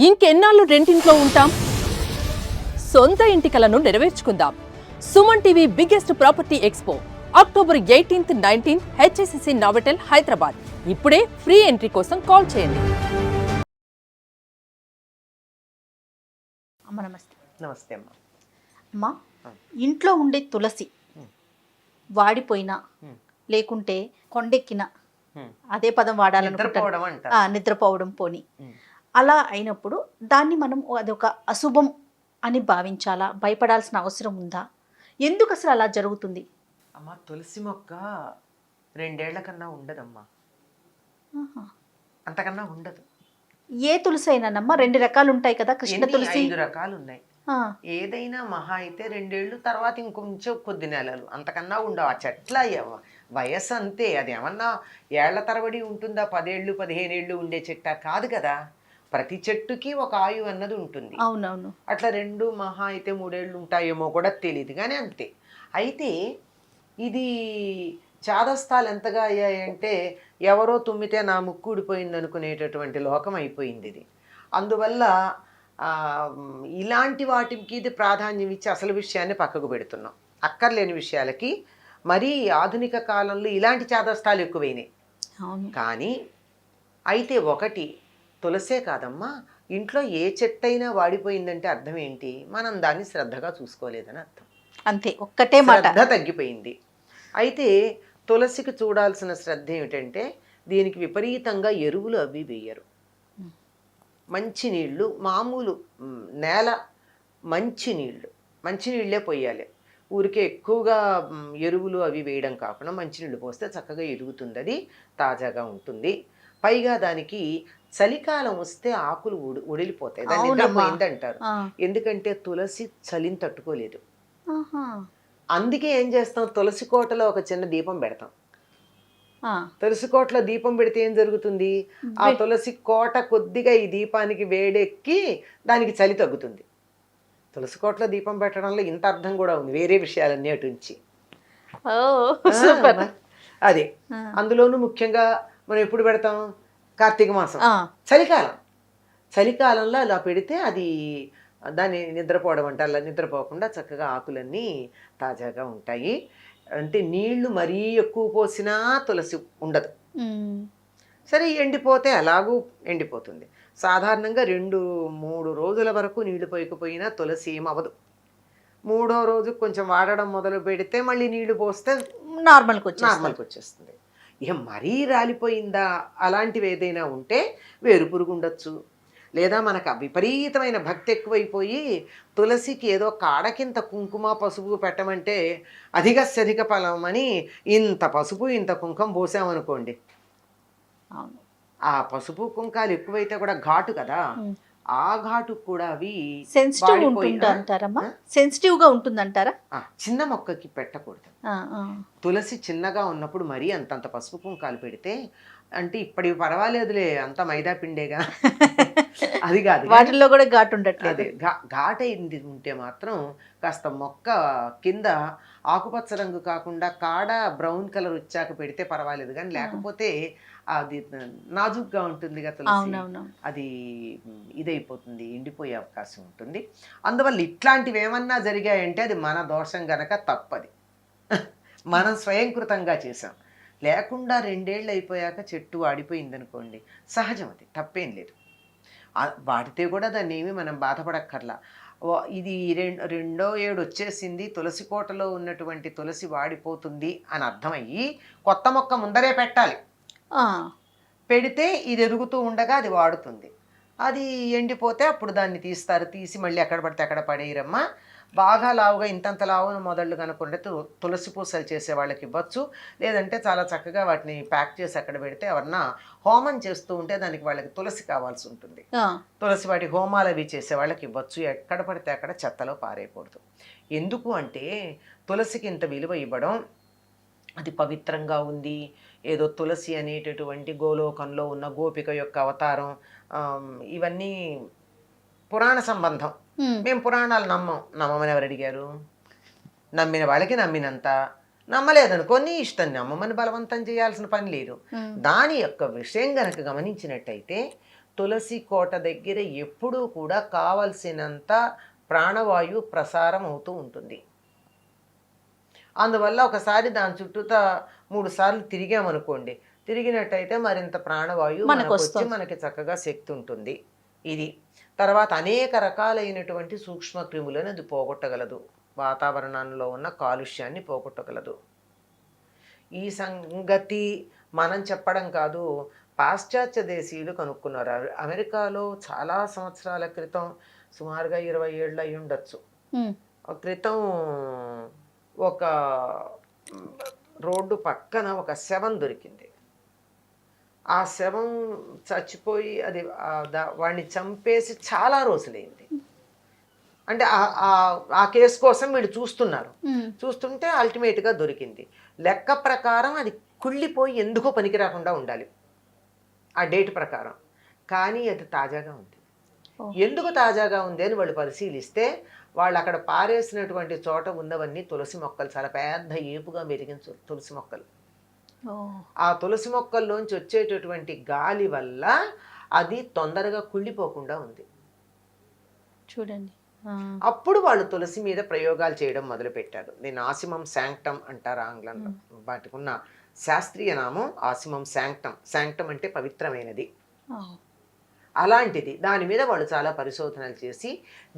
ఇంకెన్నాళ్ళు రెంటింట్లో ఉంటాం? సొంత ఇంటి కలను నెరవేర్చుకుందాం. Suman TV biggest property expo October 18th, 19th HSCC Novotel Hyderabad. ఇప్పుడే ఫ్రీ ఎంట్రీ కోసం కాల్ చేయండి. అమ్మ నమస్తే. నమస్తే అమ్మ. అమ్మా, ఇంట్లో ఉండే తులసి వాడిపోయినా లేకుంటే కొండెక్కిన, అదే పదం వాడాలనుకుంటా, నిద్రపోవడం పోని అలా అయినప్పుడు దాన్ని మనం అదొక అశుభం అని భావించాలా? భయపడాల్సిన అవసరం ఉందా? ఎందుకు అసలు అలా జరుగుతుంది? అమ్మ, తులసి మొక్క 2 ఏళ్ల కన్నా ఉండదమ్మా, అంతకన్నా ఉండదు. ఏ తులసి అయినానమ్మా? 2 రకాలు ఉంటాయి కదా, కృష్ణ తులసి 5 రకాలు ఉన్నాయి. ఏదైనా మహా అయితే 2 ఏళ్ళు, తర్వాత ఇంకొంచెం కొద్ది నెలలు, అంతకన్నా ఉండవు. ఆ చెట్ల వయస్సు అంతే. అది ఏమన్నా ఏళ్ల తరబడి ఉంటుందా? 10 ఏళ్ళు 15 ఏళ్ళు ఉండే చెట్ట కాదు కదా. ప్రతి చెట్టుకి ఒక ఆయువు అన్నది ఉంటుంది. అవునవును. అట్లా 2 మహా అయితే 3 ఏళ్ళు ఉంటాయేమో కూడా తెలియదు, కానీ అంతే. అయితే ఇది చాదస్తాలు ఎంతగా అయ్యాయంటే ఎవరో తుమ్మితే నా ముక్కు ఊడిపోయింది అనుకునేటటువంటి లోకం అయిపోయింది ఇది. అందువల్ల ఇలాంటి వాటికి ఇది ప్రాధాన్యం ఇచ్చి అసలు విషయాన్ని పక్కకు పెడుతున్నాం. అక్కర్లేని విషయాలకి మరీ ఆధునిక కాలంలో ఇలాంటి చాదస్తాలు ఎక్కువైనాయి. కానీ అయితే ఒకటి, తులసే కాదమ్మా, ఇంట్లో ఏ చెట్టు అయినా వాడిపోయిందంటే అర్థం ఏంటి? మనం దాన్ని శ్రద్ధగా చూసుకోలేదని అర్థం. అంతే, ఒక్కటే మాట. శ్రద్ధ తగ్గిపోయింది. అయితే తులసికి చూడాల్సిన శ్రద్ధ ఏమిటంటే దీనికి విపరీతంగా ఎరువులు అవి వేయరు. మంచినీళ్ళు, మామూలు నేల మంచినీళ్ళే పోయాలి. ఊరికే ఎక్కువగా ఎరువులు అవి వేయడం కాకుండా మంచినీళ్ళు పోస్తే చక్కగా ఎరుగుతుంది, అది తాజాగా ఉంటుంది. పైగా దానికి చలికాలం వస్తే ఆకులు ఉడిలిపోతాయి, దాన్ని నిద్రపోయింది అంటారు. ఎందుకంటే తులసి చలిని తట్టుకోలేదు. అందుకే ఏం చేస్తాం, తులసి కోటలో ఒక చిన్న దీపం పెడతాం. తులసి కోటలో దీపం పెడితే ఏం జరుగుతుంది? ఆ తులసి కోట కొద్దిగా ఈ దీపానికి వేడెక్కి దానికి చలి తగ్గుతుంది. తులసి కోటలో దీపం పెట్టడంలో ఇంత అర్థం కూడా ఉంది, వేరే విషయాలన్నీ అటుంచి. అదే, అందులోనూ ముఖ్యంగా మనం ఎప్పుడు పెడతాం? కార్తీక మాసం, చలికాలంలో అలా పెడితే అది దాన్ని నిద్రపోవడం అంటే అలా నిద్రపోకుండా చక్కగా ఆకులన్నీ తాజాగా ఉంటాయి. అంటే నీళ్లు మరీ ఎక్కువ పోసినా తులసి ఉండదు. సరే, ఎండిపోతే అలాగూ ఎండిపోతుంది. సాధారణంగా 2-3 రోజుల వరకు నీళ్లు పోయకపోయినా తులసి ఏమవ్వదు. 3వ రోజు కొంచెం వాడడం మొదలు పెడితే మళ్ళీ నీళ్లు పోస్తే నార్మల్కి వచ్చేస్తుంది. ఇక మరీ రాలిపోయిందా అలాంటివి ఏదైనా ఉంటే వేరు పురుగు ఉండొచ్చు. లేదా మనకు విపరీతమైన భక్తి ఎక్కువైపోయి తులసికి ఏదో కాడకింత కుంకుమ పసుపు పెట్టమంటే అధిక ఫలం అని ఇంత పసుపు ఇంత కుంకుమ పోసామనుకోండి, ఆ పసుపు కుంకాలు ఎక్కువైతే కూడా ఘాటు కదా, ఆ ఘాటు కూడా అవి సెన్సిటివ్ గా ఉంటుందంటారా? చిన్న మొక్కకి పెట్టకూడదు. తులసి చిన్నగా ఉన్నప్పుడు మరీ అంతంత పసుపు కుంకాలు పెడితే, అంటే ఇప్పటివి పర్వాలేదులే, అంత మైదా పిండేగా, అది కాదు, వాటిల్లో కూడా ఘాటు ఉండట్లేదు. ఘాటు అయింది ఉంటే మాత్రం కాస్త మొక్క కింద ఆకుపచ్చ రంగు కాకుండా కాడ బ్రౌన్ కలర్ వచ్చాక పెడితే పర్వాలేదు, కానీ లేకపోతే అది నాజుగ్గా ఉంటుంది కదా తులసి, అది ఇదైపోతుంది, ఎండిపోయే అవకాశం ఉంటుంది. అందువల్ల ఇట్లాంటివి ఏమన్నా జరిగాయంటే అది మన దోషం గనక తప్పది, మనం స్వయంకృతంగా చేసాం. లేకుండా 2 ఏళ్ళు అయిపోయాక చెట్టు వాడిపోయిందనుకోండి, సహజం, అది తప్పేం లేదు. వాడితే కూడా దాన్ని ఏమి మనం బాధపడక్కర్లా. ఇది 2వ ఏడు వచ్చేసింది, తులసి కోటలో ఉన్నటువంటి తులసి వాడిపోతుంది అని అర్థమయ్యి కొత్త మొక్క ముందరే పెట్టాలి. పెడితే ఇది ఎదుగుతూ ఉండగా అది వాడుతుంది. అది ఎండిపోతే అప్పుడు దాన్ని తీసి మళ్ళీ ఎక్కడ పడితే అక్కడ పడేయరమ్మా. బాగా లావుగా ఇంతంత లావును మొదళ్ళు కనుక్కుంటే తులసి పూసలు చేసే వాళ్ళకి ఇవ్వచ్చు. లేదంటే చాలా చక్కగా వాటిని ప్యాక్ చేసి అక్కడ పెడితే ఎవరన్నా హోమం చేస్తూ ఉంటే దానికి వాళ్ళకి తులసి కావాల్సి ఉంటుంది, తులసి వాటి హోమాలు అవి చేసే వాళ్ళకి ఇవ్వచ్చు. ఎక్కడ పడితే అక్కడ చెత్తలో పారేయకూడదు. ఎందుకు అంటే తులసికి ఇంత విలువ ఇవ్వడం, అది పవిత్రంగా ఉంది, ఏదో తులసి అనేటటువంటి గోలోకంలో ఉన్న గోపిక యొక్క అవతారం, ఇవన్నీ పురాణ సంబంధం. మేము పురాణాలు నమ్మమని ఎవరు అడిగారు? నమ్మిన వాళ్ళకి నమ్మినంత, నమ్మలేదనుకోని ఇష్టం, నమ్మమని బలవంతం చేయాల్సిన పని లేదు. దాని యొక్క విషయం గనక గమనించినట్టయితే తులసి కోట దగ్గర ఎప్పుడూ కూడా కావలసినంత ప్రాణవాయువు ప్రసారం అవుతూ ఉంటుంది. అందువల్ల ఒకసారి దాని చుట్టూతా 3 సార్లు తిరిగామనుకోండి, తిరిగినట్టయితే మరింత ప్రాణవాయువు మనకు వచ్చి మనకి చక్కగా శక్తి ఉంటుంది. ఇది తర్వాత అనేక రకాలైనటువంటి సూక్ష్మ క్రిములను అది పోగొట్టగలదు, వాతావరణంలో ఉన్న కాలుష్యాన్ని పోగొట్టగలదు. ఈ సంగతి మనం చెప్పడం కాదు, పాశ్చాత్య దేశీయులు కనుక్కున్నారు. అమెరికాలో చాలా సంవత్సరాల క్రితం, సుమారుగా 20 ఏళ్ళు అయి ఉండొచ్చు, క్రితం ఒక రోడ్డు పక్కన ఒక శవం దొరికింది. ఆ శవం చచ్చిపోయి అది వాడిని చంపేసి చాలా రోజులైంది. అంటే ఆ కేసు కోసం వీళ్ళు చూస్తుంటే అల్టిమేట్గా దొరికింది. లెక్క ప్రకారం అది కుళ్ళిపోయి ఎందుకో పనికి రాకుండా ఉండాలి ఆ డేట్ ప్రకారం, కానీ అది తాజాగా ఉంది. ఎందుకు తాజాగా ఉంది అని వాళ్ళు పరిశీలిస్తే, వాళ్ళు అక్కడ పారేసినటువంటి చోట ఉన్నవన్నీ తులసి మొక్కలు, చాలా పెద్ద ఏపుగా మెరిగిన తులసి మొక్కలు. ఆ తులసి మొక్కల్లోంచి వచ్చేటటువంటి గాలి వల్ల అది తొందరగా కుళ్ళిపోకుండా ఉంది. చూడండి, అప్పుడు వాళ్ళు తులసి మీద ప్రయోగాలు చేయడం మొదలుపెట్టారు. దీన్ని ఆసిమం శాంక్టమ్ అంటారు ఆంగ్లంలో. వాటికి ఉన్న శాస్త్రీయ నామం ఆసిమం శాంక్టమ్. శాంక్టమ్ అంటే పవిత్రమైనది. అలాంటిది దాని మీద వాళ్ళు చాలా పరిశోధనలు చేసి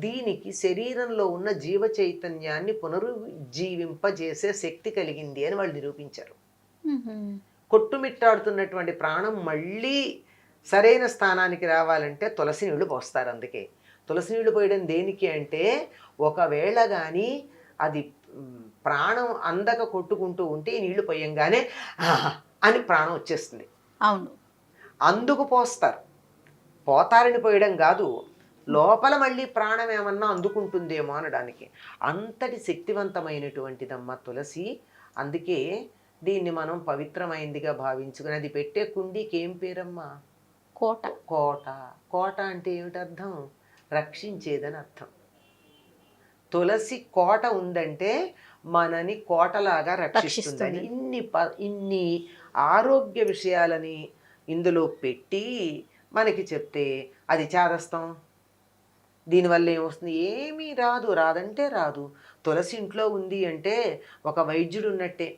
దీనికి శరీరంలో ఉన్న జీవ చైతన్యాన్ని పునరుజ్జీవింపజేసే శక్తి కలిగింది అని వాళ్ళు నిరూపించారు. కొట్టుమిట్టాడుతున్నటువంటి ప్రాణం మళ్ళీ సరైన స్థానానికి రావాలంటే తులసి నీళ్లు పోస్తారు. అందుకే తులసి నీళ్లు పోయడం దేనికి అంటే, ఒకవేళ కానీ అది ప్రాణం అందక కొట్టుకుంటూ ఉంటే ఈ నీళ్లు పోయంగానే అని ప్రాణం వచ్చేస్తుంది. అవును, అందుకు పోస్తారు. పోతారని పోయడం కాదు, లోపల మళ్ళీ ప్రాణం ఏమన్నా అందుకుంటుందేమో అనడానికి. అంతటి శక్తివంతమైనటువంటిదమ్మ తులసి. అందుకే దీన్ని మనం పవిత్రమైందిగా భావించుకుని, అది పెట్టే కుండీకి ఏం పేరమ్మా? కోట. కోట. కోట అంటే ఏమిటి అర్థం? రక్షించేదని అర్థం. తులసి కోట ఉందంటే మనని కోటలాగా రక్షిస్తుందని. ఇన్ని ఆరోగ్య విషయాలని ఇందులో పెట్టి మనకి చెప్తే అది చేదస్తాం. దీనివల్ల ఏమొస్తుంది? ఏమీ రాదు. రాదంటే రాదు. తులసి ఇంట్లో ఉంది అంటే ఒక వైద్యుడు ఉన్నట్టే.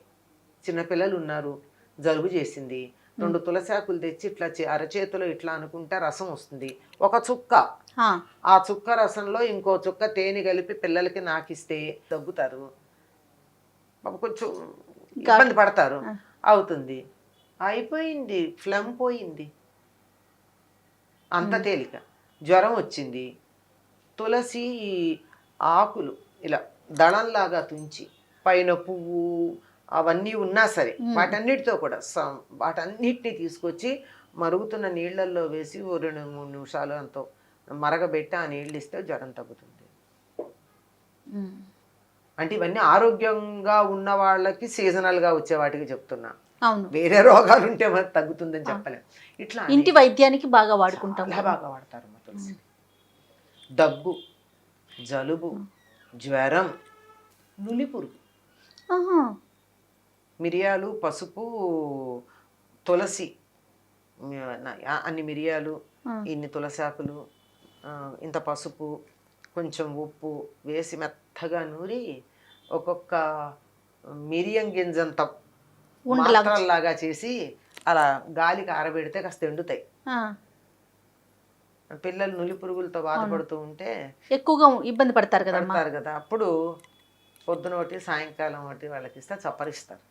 చిన్నపిల్లలు ఉన్నారు, జలుబు చేసింది, 2 తులసాకులు తెచ్చి ఇట్లా అరచేతిలో ఇట్లా అనుకుంటే రసం వస్తుంది. ఒక చుక్క, ఆ చుక్క రసంలో ఇంకో చుక్క తేనె కలిపి పిల్లలకి నాకిస్తే దగ్గుతారు, కొంచెం ఇబ్బంది పడతారు, అవుతుంది, అయిపోయింది, ఫ్లమ్ పోయింది. అంత తేలిక. జ్వరం వచ్చింది, తులసి ఆకులు ఇలా దళంలాగా తుంచి పైన పువ్వు అవన్నీ ఉన్నా సరే వాటన్నిటితో కూడా వాటన్నిటిని తీసుకొచ్చి మరుగుతున్న నీళ్ళల్లో వేసి 2-3 నిమిషాలు అంతో మరగబెట్టి ఆ నీళ్ళు ఇస్తే జ్వరం తగ్గుతుంది. అంటే ఇవన్నీ ఆరోగ్యంగా ఉన్న వాళ్ళకి సీజనల్గా వచ్చే వాటికి చెప్తున్నా. వేరే రోగాలు ఉంటే మరి తగ్గుతుందని చెప్పలేం. ఇట్లా ఇంటి వైద్యానికి బాగా వాడుకుంటాం. బాగా వాడతారు మా తులసి. దగ్గు, జలుబు, జ్వరం, నులిపురుగు, మిరియాలు, పసుపు, తులసి, అన్ని మిరియాలు, ఇన్ని తులసాకులు, ఇంత పసుపు, కొంచెం ఉప్పు వేసి మెత్తగా నూరి ఒక్కొక్క మిరియం గింజంత మాత్రల్లాగా చేసి అలా గాలికి ఆరబెడితే కాస్త ఎండుతాయి. పిల్లలు నులి పురుగులతో బాధపడుతూ ఉంటే ఎక్కువగా ఇబ్బంది పడతారు కదా, అప్పుడు పొద్దున ఒకటి సాయంకాలం ఒకటి వాళ్ళకి ఇస్తే చప్పరిస్తారు.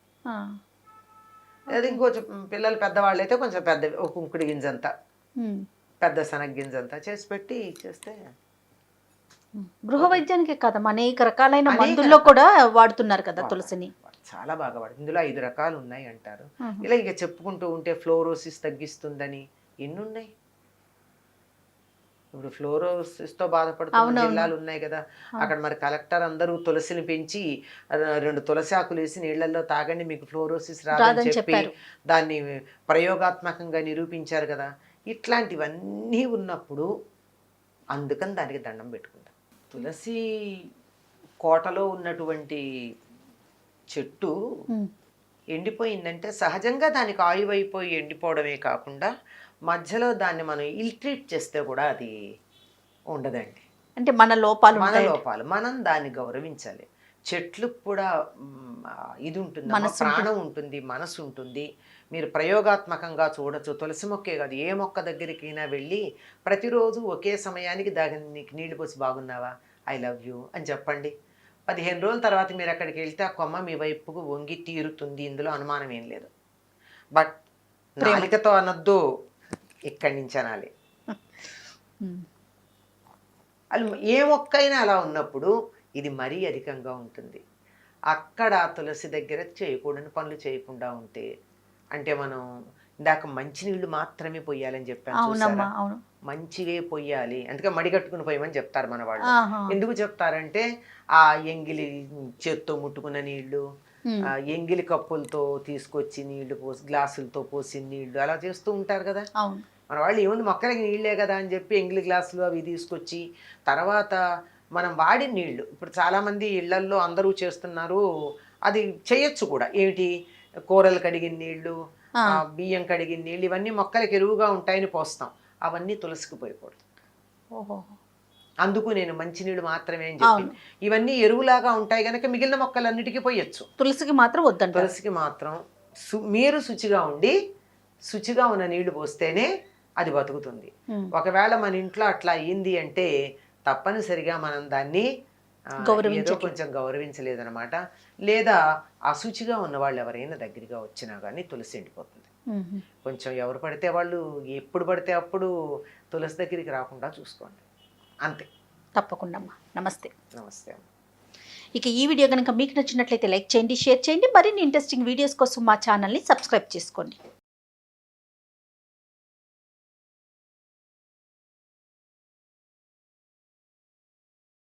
అది ఇంకొంచెం పిల్లలు పెద్దవాళ్ళు అయితే కొంచెం పెద్ద ఒక కుంకుడి గింజంతా, పెద్ద శనగ గింజంతా చేసి పెట్టి చేస్తే గృహ వైద్యానికి కదమ్మా, అనేక రకాలైన మందుల్లో కూడా వాడుతున్నారు కదా తులసిని. చాలా బాగా వాడుతుంది. ఇందులో 5 రకాలు ఉన్నాయి అంటారు. ఇలా ఇక చెప్పుకుంటూ ఉంటే ఫ్లోరోసిస్ తగ్గిస్తుందని ఎన్ని ఉన్నాయి. ఇప్పుడు ఫ్లోరోసిస్ తో బాధపడుతున్న జిల్లాలు ఉన్నాయి కదా, అక్కడ మరి కలెక్టర్ అందరూ తులసిని పెంచి 2 తులసి ఆకులు వేసి నీళ్లలో తాగండి మీకు ఫ్లోరోసిస్ రాదని చెప్పి దాన్ని ప్రయోగాత్మకంగా నిరూపించారు కదా. ఇట్లాంటివన్నీ ఉన్నప్పుడు అందుకని దానికి దండం పెట్టుకుంటాం. తులసి కోటలో ఉన్నటువంటి చెట్టు ఎండిపోయిందంటే సహజంగా దానికి ఆయువు అయిపోయి ఎండిపోవడమే కాకుండా మధ్యలో దాన్ని మనం ఇల్ట్రీట్ చేస్తే కూడా అది ఉండదండి. అంటే మన లోపాలు మన ఉంటాయి. లోపాలు మనం దాన్ని గౌరవించాలి. చెట్లకు కూడా ఇది ఉంటుంది, మనసు ప్రాణం ఉంటుంది, మనసు ఉంటుంది. మీరు ప్రయోగాత్మకంగా చూడొచ్చు. తులసి మొక్కే కాదు, ఏ మొక్క దగ్గరికైనా వెళ్ళి ప్రతిరోజు ఒకే సమయానికి దానికి నీళ్లు పోసి బాగున్నావా, ఐ లవ్ యూ అని చెప్పండి. 15 రోజుల తర్వాత మీరు అక్కడికి వెళ్తే ఆ కొమ్మ మీ వైపుకు వంగి తీరుతుంది. ఇందులో అనుమానం ఏం లేదు. బట్ నాలికతో అనొద్దు, ఇక్కడి నుంచి అనాలి. అది ఏ మొక్కైనా అలా ఉన్నప్పుడు ఇది మరీ అధికంగా ఉంటుంది. అక్కడ తులసి దగ్గర చేయకూడని పనులు చేయకుండా ఉంటే, అంటే మనం ఇందాక మంచినీళ్ళు మాత్రమే పొయ్యాలని చెప్పాను చూసారా, మంచివే పొయ్యాలి. అందుకే మడిగట్టుకుని పోయమని చెప్తారు మన వాళ్ళు. ఎందుకు చెప్తారంటే ఆ ఎంగిలి చేత్తో ముట్టుకున్న నీళ్లు, ఎంగిలి కప్పులతో తీసుకొచ్చి నీళ్లు పోసి, గ్లాసులతో పోసి నీళ్లు అలా చేస్తూ ఉంటారు కదా మన వాళ్ళు. ఏముంది మొక్కలకి నీళ్ళే కదా అని చెప్పి ఎంగిలి గ్లాసులు అవి తీసుకొచ్చి, తర్వాత మనం వాడిన నీళ్లు ఇప్పుడు చాలామంది ఇళ్లల్లో అందరూ చేస్తున్నారు, అది చేయొచ్చు కూడా. ఏమిటి, కూరలు కడిగిన నీళ్లు, బియ్యం కడిగిన నీళ్ళు, ఇవన్నీ మొక్కలకి ఎరువుగా ఉంటాయని పోస్తాం. అవన్నీ తులసికి పోయకూడదు. అందుకు నేను మంచినీళ్ళు మాత్రమే అని చెప్పి, ఇవన్నీ ఎరువులాగా ఉంటాయి కనుక మిగిలిన మొక్కలన్నిటికీ పోయొచ్చు. తులసికి మాత్రం వద్దంట. తులసికి మాత్రం మీరు శుచిగా ఉండి శుచిగా ఉన్న నీళ్లు పోస్తేనే అది బతుకుతుంది. ఒకవేళ మన ఇంట్లో అట్లా అయింది అంటే తప్పనిసరిగా మనం దాన్ని ఏదో కొంచెం గౌరవించలేదన్నమాట. లేదా అశుచిగా ఉన్న వాళ్ళు ఎవరైనా దగ్గరగా వచ్చినా కానీ తులసి ఎండిపోతుంది. కొంచెం ఎవరు పడితే వాళ్ళు ఎప్పుడు పడితే అప్పుడు తులసి దగ్గరికి రాకుండా చూసుకోండి, అంతే. తప్పకుండా అమ్మా. నమస్తే. నమస్తే. ఇక ఈ వీడియో కనుక మీకు నచ్చినట్లయితే లైక్ చేయండి, షేర్ చేయండి. మరిన్ని ఇంట్రెస్టింగ్ వీడియోస్ కోసం మా ఛానల్ని సబ్స్క్రైబ్ చేసుకోండి.